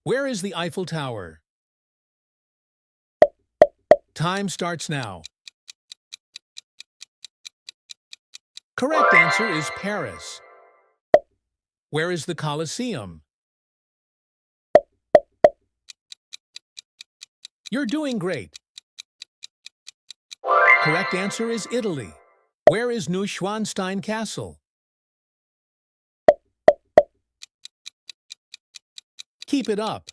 Where is the Eiffel Tower? Time starts now. Correct answer is Paris. Where is the Colosseum? You're doing great. Correct answer is Italy. Where is Neuschwanstein Castle? Keep it up.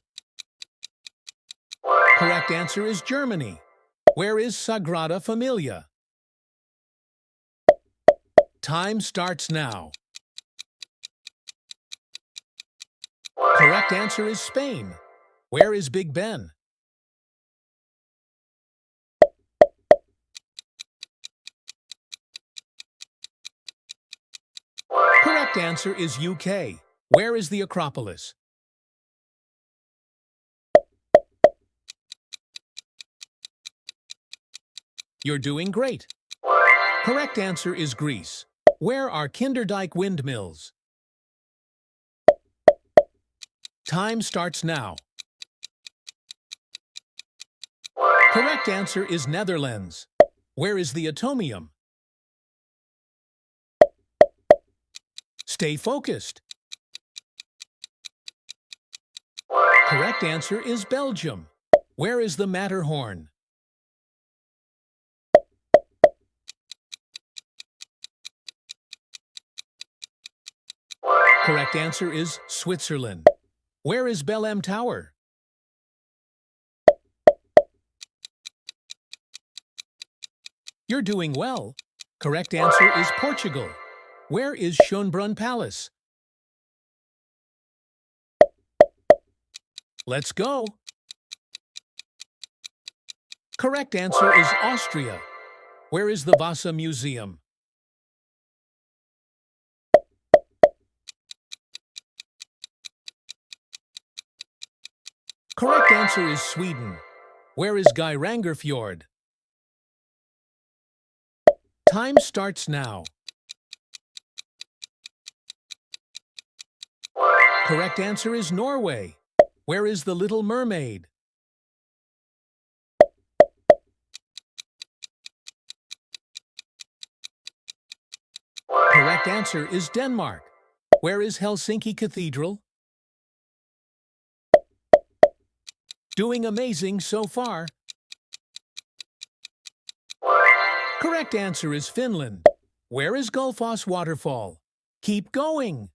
Correct answer is Germany. Where is Sagrada Familia? Time starts now. Correct answer is Spain. Where is Big Ben? Correct answer is UK. Where is the Acropolis? You're doing great. Correct answer is Greece. Where are Kinderdijk windmills? Time starts now. Correct answer is Netherlands. Where is the Atomium? Stay focused. Correct answer is Belgium. Where is the Matterhorn? Correct answer is Switzerland. Where is Belém Tower? You're doing well. Correct answer is Portugal. Where is Schönbrunn Palace? Let's go. Correct answer is Austria. Where is the Vasa Museum? Correct answer is Sweden. Where is Geiranger Fjord? Time starts now. Correct answer is Norway. Where is the Little Mermaid? Correct answer is Denmark. Where is Helsinki Cathedral? Doing amazing so far. Correct answer is Finland. Where is Gullfoss Waterfall? Keep going.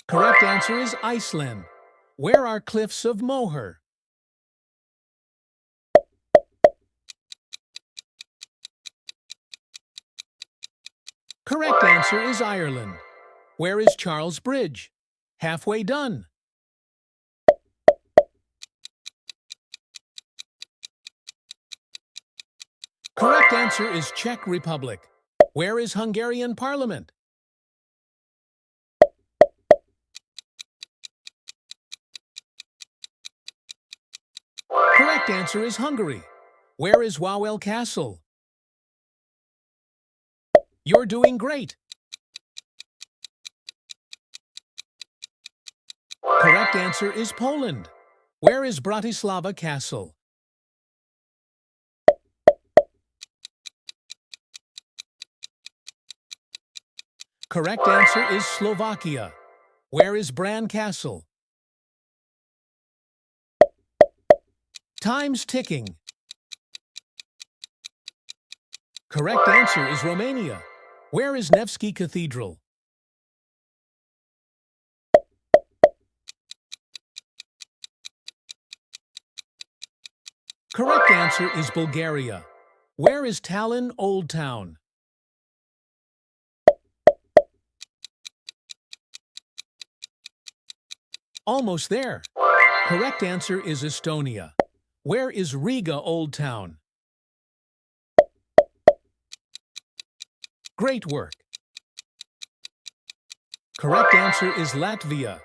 Correct answer is Iceland. Where are Cliffs of Moher? Correct answer is Ireland. Where is Charles Bridge? Halfway done. Correct answer is Czech Republic. Where is Hungarian Parliament? Correct answer is Hungary. Where is Wawel Castle? You're doing great. Correct answer is Poland. Where is Bratislava Castle? Correct answer is Slovakia. Where is Bran Castle? Time's ticking. Correct answer is Romania. Where is Nevsky Cathedral? Correct answer is Bulgaria. Where is Tallinn Old Town? Almost there. Correct answer is Estonia. Where is Riga Old Town? Great work. Correct answer is Latvia.